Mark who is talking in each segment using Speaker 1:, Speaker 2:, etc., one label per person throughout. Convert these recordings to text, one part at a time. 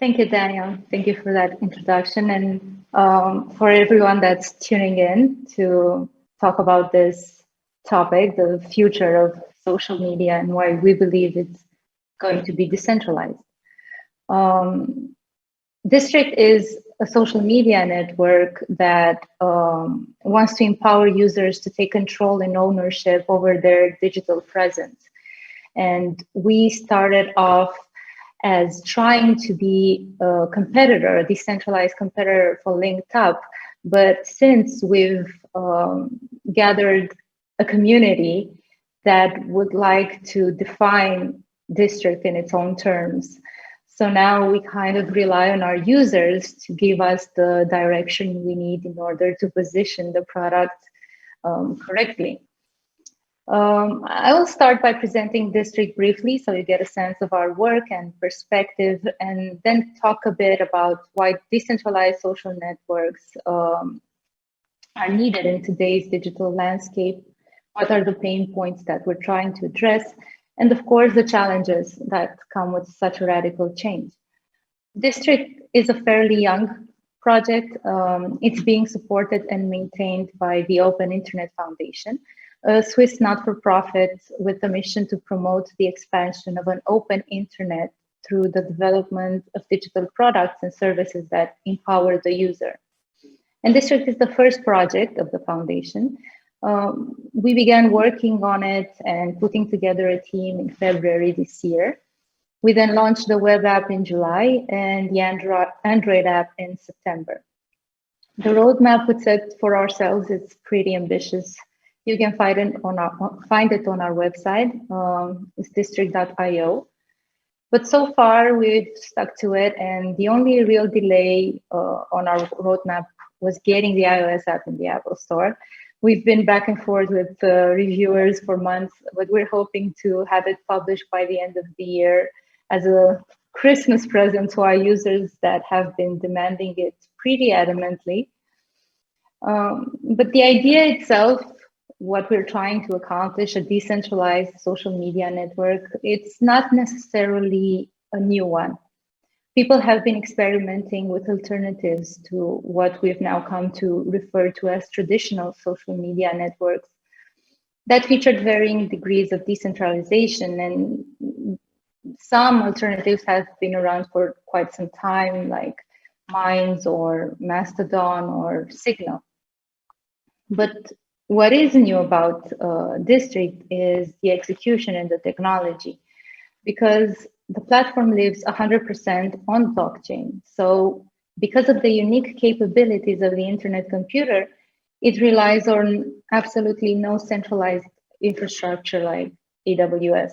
Speaker 1: Thank you, Daniel. Thank you for that introduction, and for everyone that's tuning in to talk about this topic, the future of social media and why we believe it's going to be decentralized. Distrikt is a social media network that wants to empower users to take control and ownership over their digital presence. And we started off as trying to be a competitor, a decentralized competitor for Linked Up. But since we've gathered a community that would like to define Distrikt in its own terms, so now we kind of rely on our users to give us the direction we need in order to position the product correctly. I will start by presenting Distrikt briefly so you get a sense of our work and perspective, and then talk a bit about why decentralized social networks are needed in today's digital landscape, what are the pain points that we're trying to address, and of course, the challenges that come with such a radical change. Distrikt is a fairly young project. It's being supported and maintained by the Open Internet Foundation, a Swiss not-for-profit with a mission to promote the expansion of an open internet through the development of digital products and services that empower the user. And Distrikt is the first project of the foundation. We began working on it and putting together a team in February this year. We then launched the web app in July and the Android app in September. The roadmap we set for ourselves is pretty ambitious. You can find it on our website, it's distrikt.io. But so far, we've stuck to it, and the only real delay on our roadmap was getting the iOS app in the Apple Store. We've been back and forth with reviewers for months, but we're hoping to have it published by the end of the year as a Christmas present to our users that have been demanding it pretty adamantly. But the idea itself, what we're trying to accomplish, a decentralized social media network, it's not necessarily a new one. People have been experimenting with alternatives to what we've now come to refer to as traditional social media networks that featured varying degrees of decentralization, and some alternatives have been around for quite some time, like Minds or Mastodon or Signal. But what is new about Distrikt is the execution and the technology, because the platform lives 100% on blockchain. So because of the unique capabilities of the internet computer, it relies on absolutely no centralized infrastructure like AWS.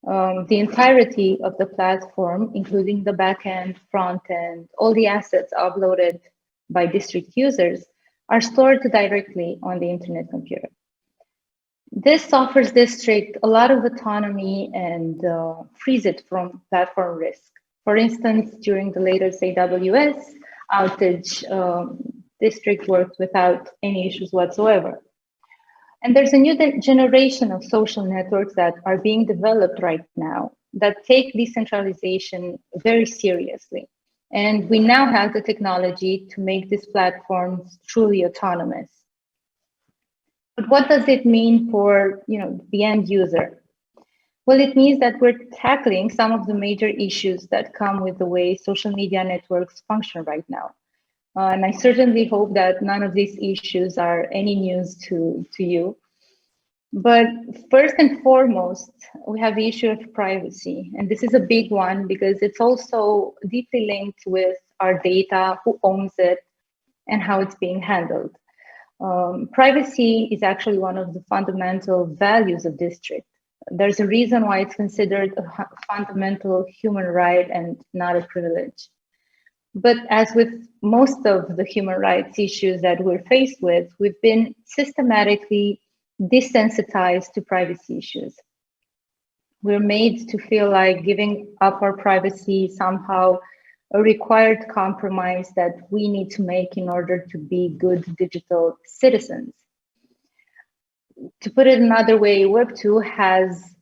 Speaker 1: The entirety of the platform, including the backend, front end, all the assets uploaded by Distrikt users, are stored directly on the internet computer. This offers Distrikt a lot of autonomy and frees it from platform risk. For instance, during the latest AWS outage, Distrikt worked without any issues whatsoever. And there's a new generation of social networks that are being developed right now that take decentralization very seriously. And we now have the technology to make these platforms truly autonomous. But what does it mean for the end user? Well, it means that we're tackling some of the major issues that come with the way social media networks function right now. And I certainly hope that none of these issues are any news to you. But first and foremost, we have the issue of privacy. And this is a big one because it's also deeply linked with our data, who owns it, and how it's being handled. Privacy is actually one of the fundamental values of Distrikt. There's a reason why it's considered a fundamental human right and not a privilege. But as with most of the human rights issues that we're faced with, we've been systematically desensitized to privacy issues. We're made to feel like giving up our privacy somehow a required compromise that we need to make in order to be good digital citizens. To put it another way, Web2 has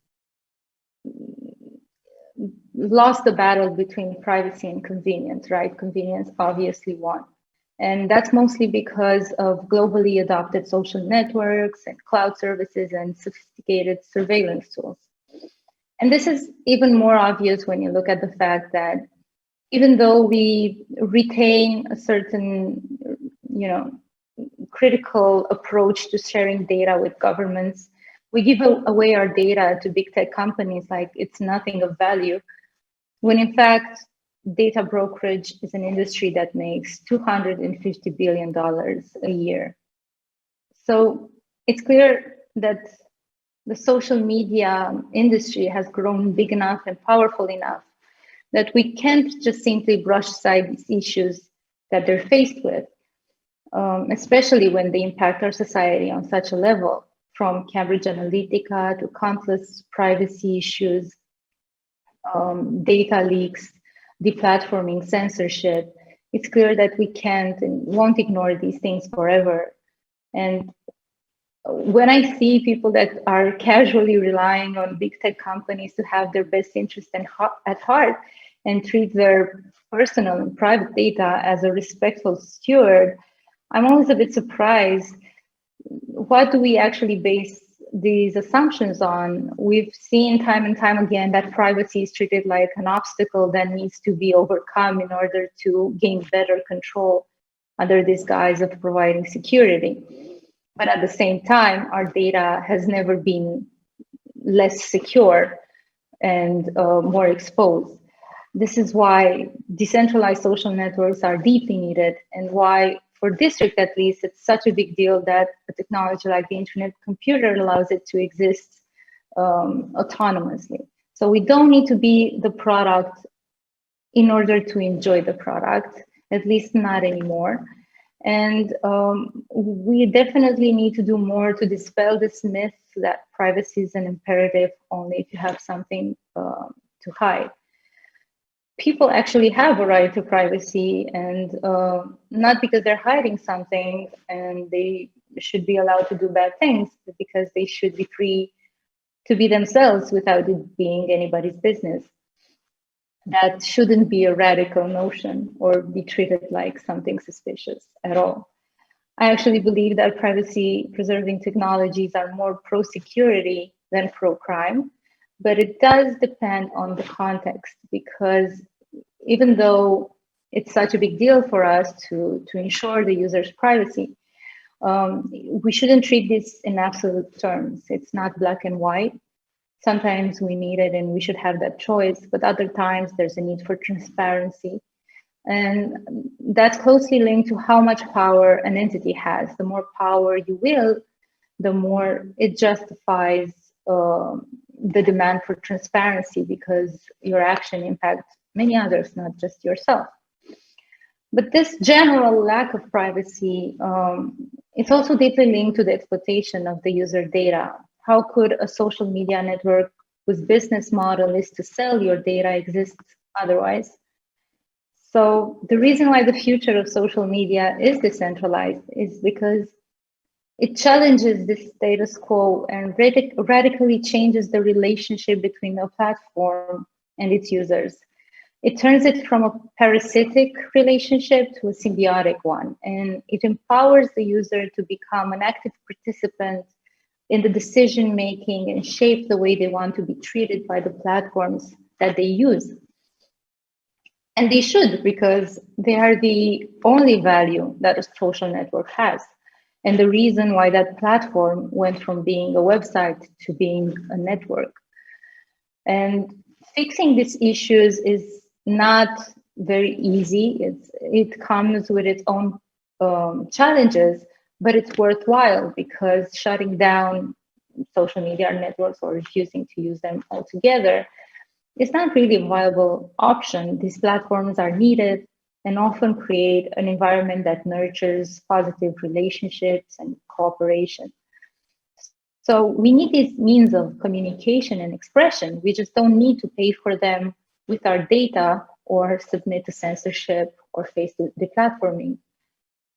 Speaker 1: lost the battle between privacy and convenience, right? Convenience obviously won. And that's mostly because of globally adopted social networks and cloud services and sophisticated surveillance tools. And this is even more obvious when you look at the fact that even though we retain a certain, critical approach to sharing data with governments, we give away our data to big tech companies like it's nothing of value, when in fact, data brokerage is an industry that makes $250 billion a year. So it's clear that the social media industry has grown big enough and powerful enough that we can't just simply brush aside these issues that they're faced with, especially when they impact our society on such a level, from Cambridge Analytica to countless privacy issues, data leaks, deplatforming, censorship. It's clear that we can't and won't ignore these things forever. And when I see people that are casually relying on big tech companies to have their best interest at heart and treat their personal and private data as a respectful steward, I'm always a bit surprised. What do we actually base these assumptions on? We've seen time and time again that privacy is treated like an obstacle that needs to be overcome in order to gain better control under this guise of providing security. But at the same time, our data has never been less secure and more exposed. This is why decentralized social networks are deeply needed, and why, for Distrikt at least, it's such a big deal that a technology like the internet computer allows it to exist autonomously. So we don't need to be the product in order to enjoy the product, at least not anymore. And we definitely need to do more to dispel this myth that privacy is an imperative only if you have something to hide. People actually have a right to privacy, and not because they're hiding something and they should be allowed to do bad things, but because they should be free to be themselves without it being anybody's business. That shouldn't be a radical notion or be treated like something suspicious at all. I actually believe that privacy preserving technologies are more pro-security than pro-crime, but it does depend on the context, because even though it's such a big deal for us to ensure the user's privacy, we shouldn't treat this in absolute terms. It's not black and white. Sometimes we need it and we should have that choice, but other times there's a need for transparency. And that's closely linked to how much power an entity has. The more power you wield, the more it justifies the demand for transparency, because your action impacts many others, not just yourself. But this general lack of privacy, it's also deeply linked to the exploitation of the user data. How could a social media network whose business model is to sell your data exist otherwise? So the reason why the future of social media is decentralized is because it challenges the status quo and radically changes the relationship between a platform and its users. It turns it from a parasitic relationship to a symbiotic one, and it empowers the user to become an active participant in the decision-making and shape the way they want to be treated by the platforms that they use. And they should, because they are the only value that a social network has. And the reason why that platform went from being a website to being a network. And fixing these issues is not very easy. It comes with its own challenges, but it's worthwhile, because shutting down social media networks or refusing to use them altogether is not really a viable option. These platforms are needed and often create an environment that nurtures positive relationships and cooperation. So we need these means of communication and expression. We just don't need to pay for them with our data or submit to censorship or face deplatforming.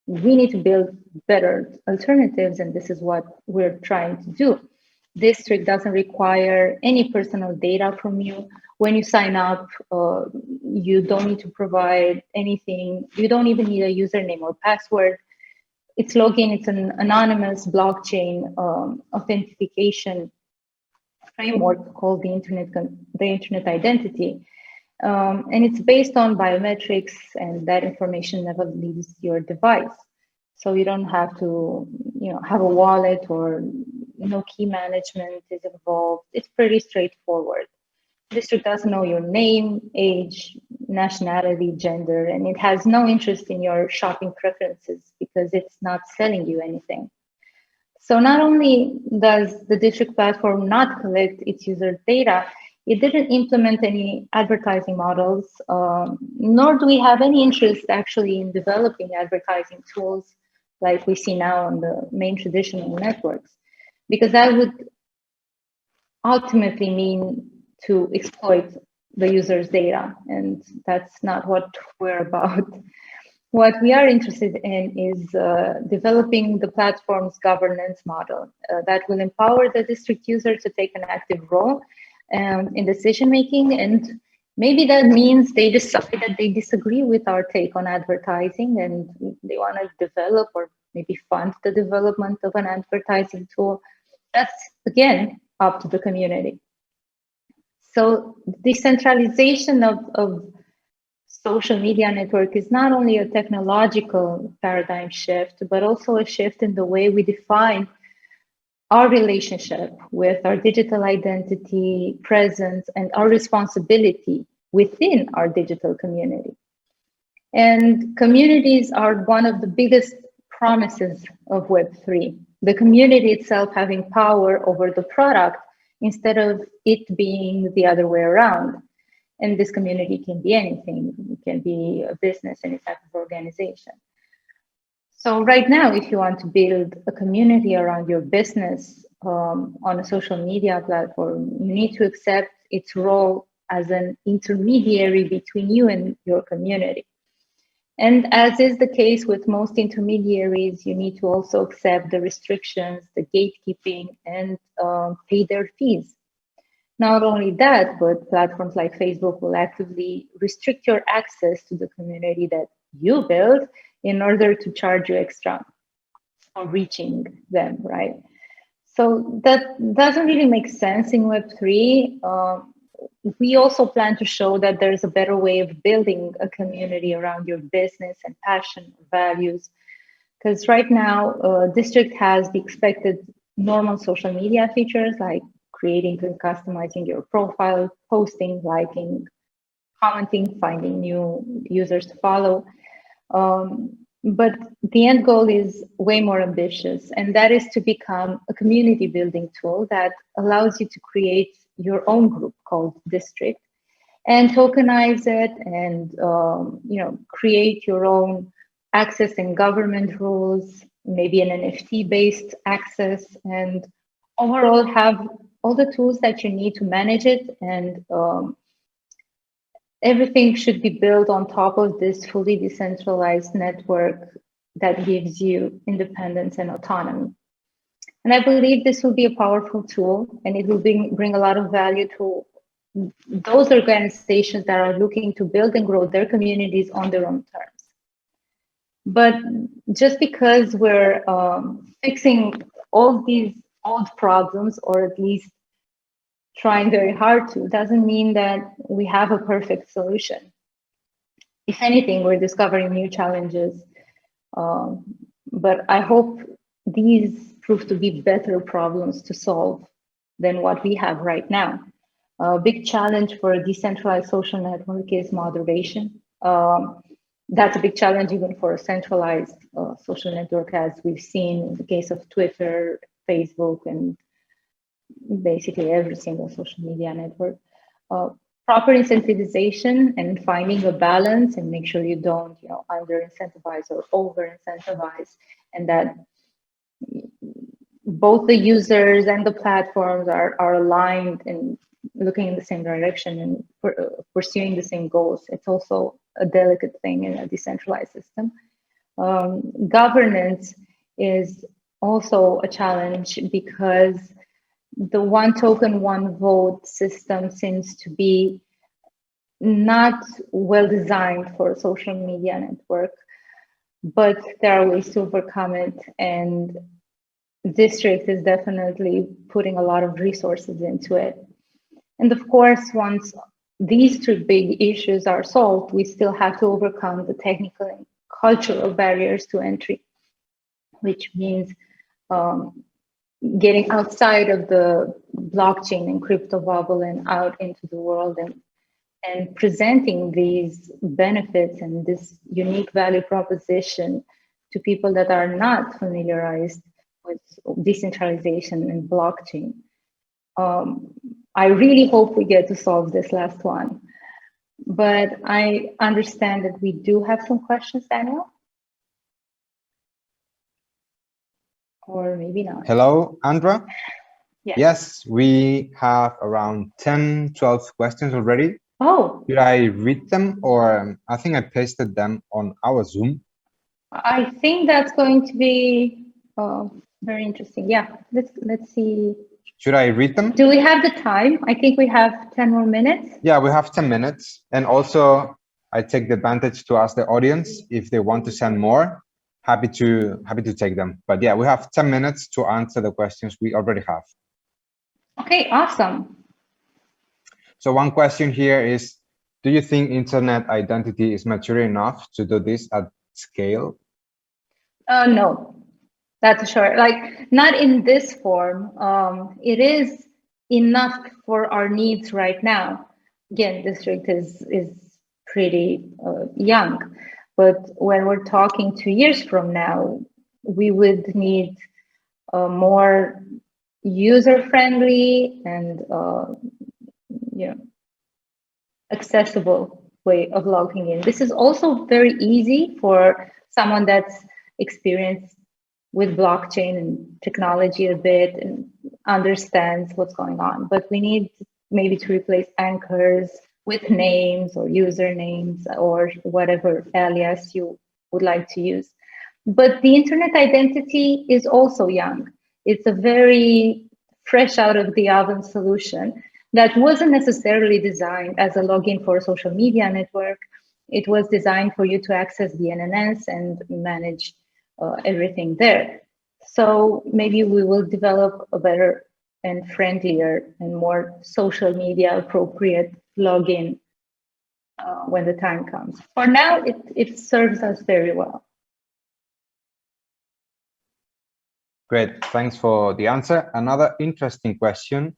Speaker 1: We need to build better alternatives, and this is what we're trying to do. Distrikt doesn't require any personal data from you. When you sign up, you don't need to provide anything. You don't even need a username or password. It's login. It's an anonymous blockchain authentication framework called the internet identity. And it's based on biometrics, and that information never leaves your device. So you don't have to, have a wallet, or no key management is involved. It's pretty straightforward. Distrikt doesn't know your name, age, nationality, gender, and it has no interest in your shopping preferences because it's not selling you anything. So not only does the Distrikt platform not collect its user data, it didn't implement any advertising models, nor do we have any interest actually in developing advertising tools like we see now on the main traditional networks, because that would ultimately mean to exploit the user's data, and that's not what we're about. What we are interested in is developing the platform's governance model that will empower the Distrikt user to take an active role in decision making. And maybe that means they decide that they disagree with our take on advertising and they want to develop or maybe fund the development of an advertising tool. That's, again, up to the community. So decentralization of social media network is not only a technological paradigm shift, but also a shift in the way we define our relationship with our digital identity, presence, and our responsibility within our digital community. And communities are one of the biggest promises of Web3. The community itself having power over the product instead of it being the other way around. And this community can be anything. It can be a business, any type of organization. So right now, if you want to build a community around your business on a social media platform, you need to accept its role as an intermediary between you and your community. And as is the case with most intermediaries, you need to also accept the restrictions, the gatekeeping, and pay their fees. Not only that, but platforms like Facebook will actively restrict your access to the community that you build in order to charge you extra for reaching them, right? So that doesn't really make sense in Web3. We also plan to show that there's a better way of building a community around your business and passion, values. Because right now, Distrikt has the expected normal social media features like creating and customizing your profile, posting, liking, commenting, finding new users to follow. But the end goal is way more ambitious, and that is to become a community building tool that allows you to create your own group called Distrikt and tokenize it and create your own access and government rules, maybe an NFT based access, and overall have all the tools that you need to manage it. And everything should be built on top of this fully decentralized network that gives you independence and autonomy. And I believe this will be a powerful tool, and it will bring a lot of value to those organizations that are looking to build and grow their communities on their own terms. But just because we're fixing all these old problems, or at least trying very hard to, doesn't mean that we have a perfect solution. If anything, we're discovering new challenges. But I hope these prove to be better problems to solve than what we have right now. A big challenge for a decentralized social network is moderation. That's a big challenge even for a centralized social network, as we've seen in the case of Twitter, Facebook, and basically every single social media network. Proper incentivization and finding a balance, and make sure you don't under incentivize or over incentivize, and that both the users and the platforms are aligned and looking in the same direction and pursuing the same goals. It's also a delicate thing in a decentralized system. Governance is also a challenge because the one token, one vote system seems to be not well designed for a social media network, but there are ways to overcome it. And Distrikt is definitely putting a lot of resources into it. And of course, once these two big issues are solved, we still have to overcome the technical and cultural barriers to entry, which means getting outside of the blockchain and crypto bubble and out into the world and presenting these benefits and this unique value proposition to people that are not familiarized with decentralization and blockchain. I really hope we get to solve this last one. But I understand that we do have some questions, Daniel. Or maybe not.
Speaker 2: Hello, Andra.
Speaker 1: Yes.
Speaker 2: Yes, we have around 10, 12 questions already.
Speaker 1: Oh.
Speaker 2: Should I read them, or I think I pasted them on our Zoom?
Speaker 1: I think that's going to be very interesting. Yeah, let's see.
Speaker 2: Should I read them?
Speaker 1: Do we have the time? I think we have 10 more minutes.
Speaker 2: Yeah, we have 10 minutes. And also, I take the advantage to ask the audience if they want to send more. Happy to take them. But yeah, we have 10 minutes to answer the questions we already have.
Speaker 1: Okay, awesome.
Speaker 2: So one question here is, do you think internet identity is mature enough to do this at scale?
Speaker 1: No, that's sure. Like, not in this form. It is enough for our needs right now. Again, Distrikt is pretty young, but when we're talking 2 years from now, we would need more user-friendly and accessible way of logging in. This is also very easy for someone that's experienced with blockchain and technology a bit and understands what's going on. But we need maybe to replace anchors with names or usernames or whatever alias you would like to use. But the internet identity is also young. It's a very fresh out of the oven solution that wasn't necessarily designed as a login for a social media network. It was designed for you to access the NNS and manage everything there. So maybe we will develop a better and friendlier and more social media appropriate login when the time comes. For now, it serves us very well.
Speaker 2: Great, thanks for the answer. Another interesting question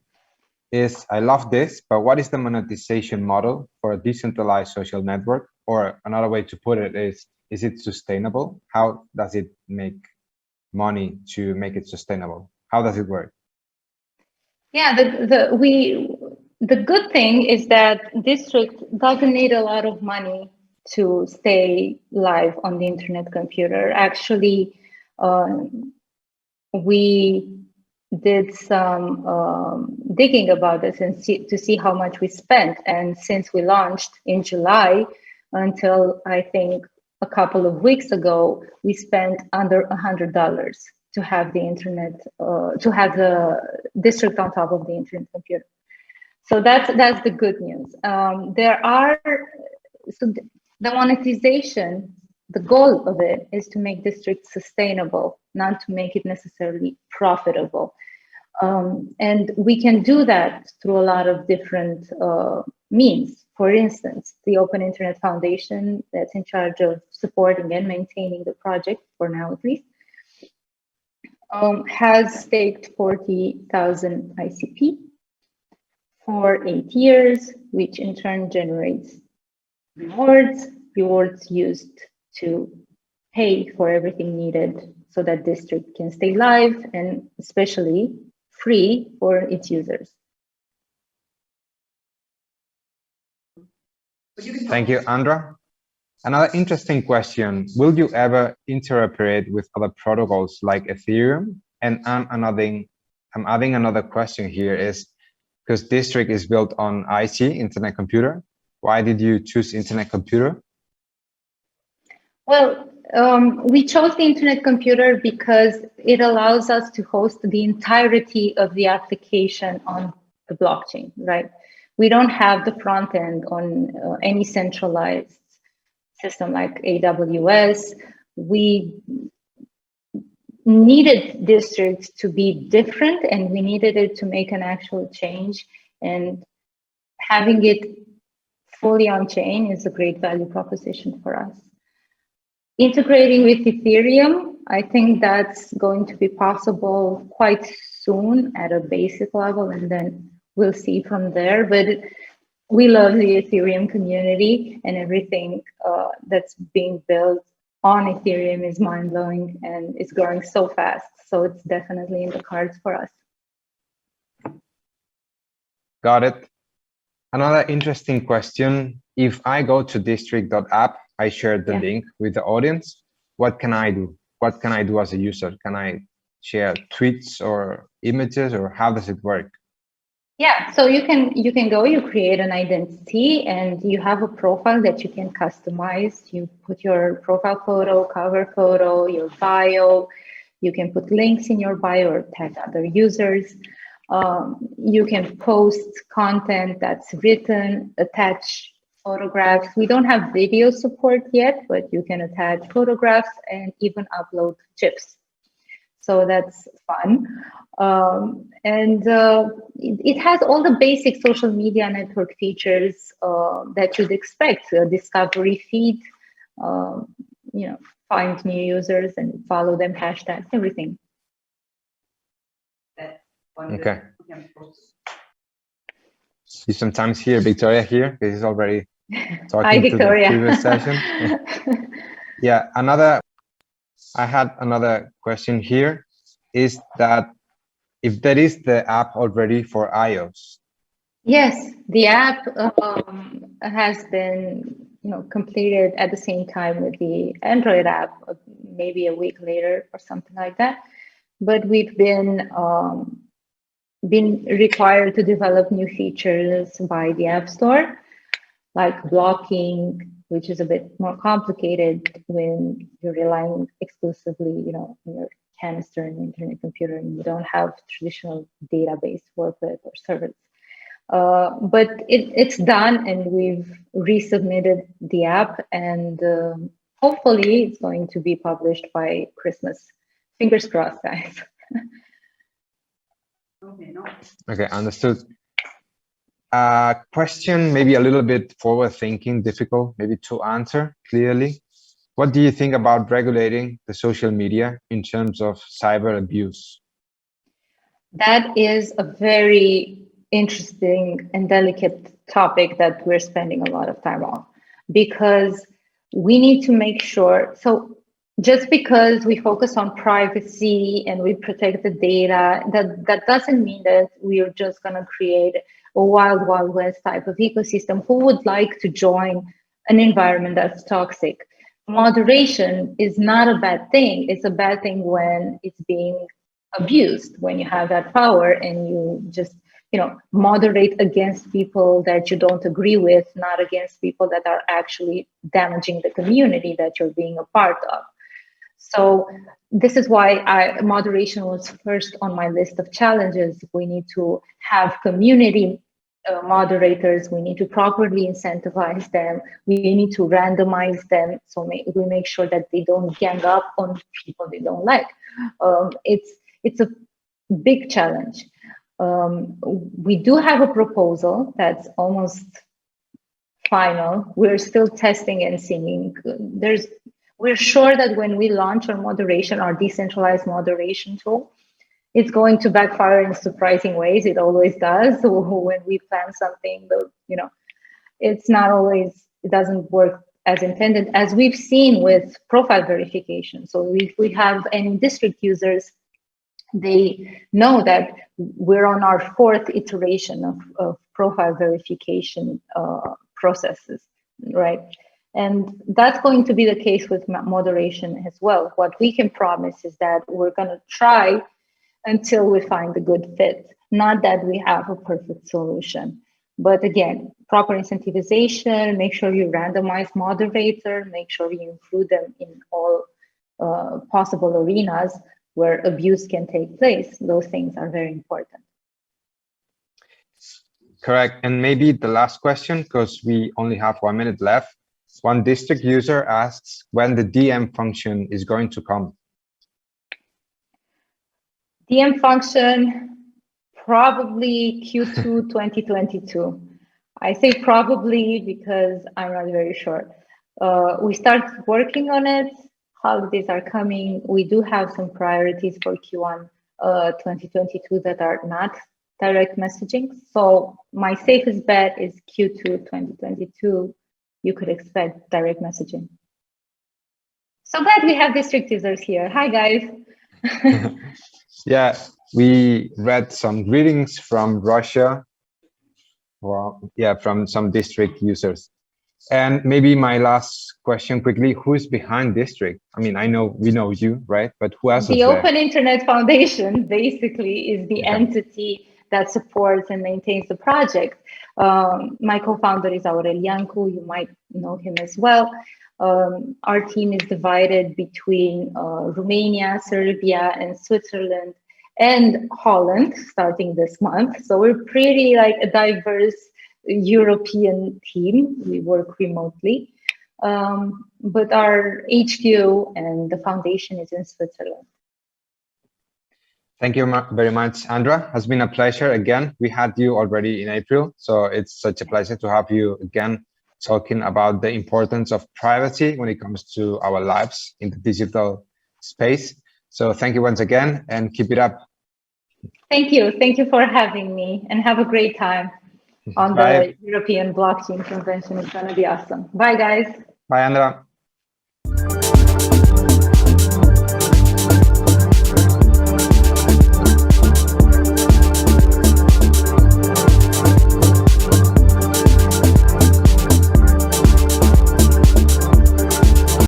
Speaker 2: is, I love this, but what is the monetization model for a decentralized social network? Or another way to put it is it sustainable? How does it make money to make it sustainable? How does it work?
Speaker 1: Yeah, the good thing is that Distrikt doesn't need a lot of money to stay live on the internet computer. Actually, we did some digging about this and to see how much we spent. And since we launched in July until I think a couple of weeks ago, we spent under $100 to have the internet, to have the Distrikt on top of the internet computer. So that's the good news. The monetization, the goal of it is to make Distrikt sustainable, not to make it necessarily profitable. And we can do that through a lot of different means. For instance, the Open Internet Foundation that's in charge of supporting and maintaining the project, for now at least, has staked 40,000 ICP for 8 years, which in turn generates rewards used to pay for everything needed so that Distrikt can stay live and especially free for its users.
Speaker 2: Thank you, Andra. Another interesting question, will you ever interoperate with other protocols like Ethereum? And I'm adding another question here is, because Distrikt is built on IC, Internet Computer, why did you choose Internet Computer?
Speaker 1: Well, We chose the Internet Computer because it allows us to host the entirety of the application on the blockchain, right? We don't have the front end on any centralized system like AWS. We needed Distrikt to be different, and we needed it to make an actual change. And having it fully on chain is a great value proposition for us. Integrating with Ethereum, I think that's going to be possible quite soon at a basic level, and then we'll see from there. But we love the Ethereum community, and everything that's being built on Ethereum is mind-blowing, and it's growing so fast. So it's definitely in the cards for us.
Speaker 2: Got it. Another interesting question. If I go to distrikt.app, I share the link with the audience. What can I do? What can I do as a user? Can I share tweets or images, or how does it work?
Speaker 1: Yeah, so you can go, you create an identity, and you have a profile that you can customize. You put your profile photo, cover photo, your bio. You can put links in your bio or tag other users. You can post content that's written, attach photographs. We don't have video support yet, but you can attach photographs and even upload GIFs. So that's fun. It has all the basic social media network features that you'd expect. A discovery feed, find new users and follow them, hashtags, everything.
Speaker 2: Okay. You sometimes hear Victoria here. This is already talking
Speaker 1: Hi,
Speaker 2: to the previous session. Yeah, I had another question here, is that if there is the app already for iOS?
Speaker 1: Yes, the app has been completed at the same time with the Android app, maybe a week later or something like that. But we've been required to develop new features by the App Store, like blocking, which is a bit more complicated when you're relying exclusively, on your canister and Internet Computer, and you don't have traditional database to work with or servers. But it's done, and we've resubmitted the app, and hopefully it's going to be published by Christmas. Fingers crossed, guys.
Speaker 2: Okay, understood. Question maybe a little bit forward-thinking, difficult maybe to answer clearly. What do you think about regulating the social media in terms of cyber abuse?
Speaker 1: That is a very interesting and delicate topic that we're spending a lot of time on, because we need to make sure. So just because we focus on privacy and we protect the data, that doesn't mean that we are just going to create a wild, wild west type of ecosystem. Who would like to join an environment that's toxic? Moderation is not a bad thing. It's a bad thing when it's being abused, when you have that power and you just moderate against people that you don't agree with, not against people that are actually damaging the community that you're being a part of. So this is why moderation was first on my list of challenges. We need to have community moderators. We need to properly incentivize them. We need to randomize them, so we make sure that they don't gang up on people they don't like. It's a big challenge. We do have a proposal that's almost final. We're still testing and seeing. We're sure that when we launch our moderation, our decentralized moderation tool, it's going to backfire in surprising ways. It always does. When we plan something, it's not always, it doesn't work as intended, as we've seen with profile verification. So if we have any Distrikt users, they know that we're on our 4th iteration of profile verification processes, right? And that's going to be the case with moderation as well. What we can promise is that we're going to try until we find a good fit, not that we have a perfect solution. But again, proper incentivization, make sure you randomize moderator, make sure you include them in all possible arenas where abuse can take place. Those things are very important.
Speaker 2: Correct. And maybe the last question, because we only have 1 minute left. One Distrikt user asks when the DM function is going to come.
Speaker 1: DM function, probably Q2 2022. I say probably because I'm not very sure. We start working on it. Holidays are coming. We do have some priorities for Q1 2022 that are not direct messaging. So my safest bet is Q2 2022. You could expect direct messaging. So glad we have Distrikt users here. Hi, guys.
Speaker 2: Yeah, we read some greetings from Russia. Well, yeah, from some Distrikt users. And maybe my last question quickly, who's behind Distrikt? I mean, I know we know you, right? But who else
Speaker 1: The
Speaker 2: is there?
Speaker 1: Open Internet Foundation basically is the
Speaker 2: Okay.
Speaker 1: entity that supports and maintains the project. My co-founder is Aurel Iancu. You might know him as well. Our team is divided between Romania, Serbia, and Switzerland, and Holland starting this month. So we're pretty like a diverse European team. We work remotely. But our HQ and the foundation is in Switzerland.
Speaker 2: Thank you very much, Andra. Has been a pleasure again. We had you already in April, so it's such a pleasure to have you again talking about the importance of privacy when it comes to our lives in the digital space. So thank you once again and keep it up.
Speaker 1: Thank you. Thank you for having me and have a great time on the European Blockchain Convention. It's going to be awesome. Bye, guys.
Speaker 2: Bye, Andra.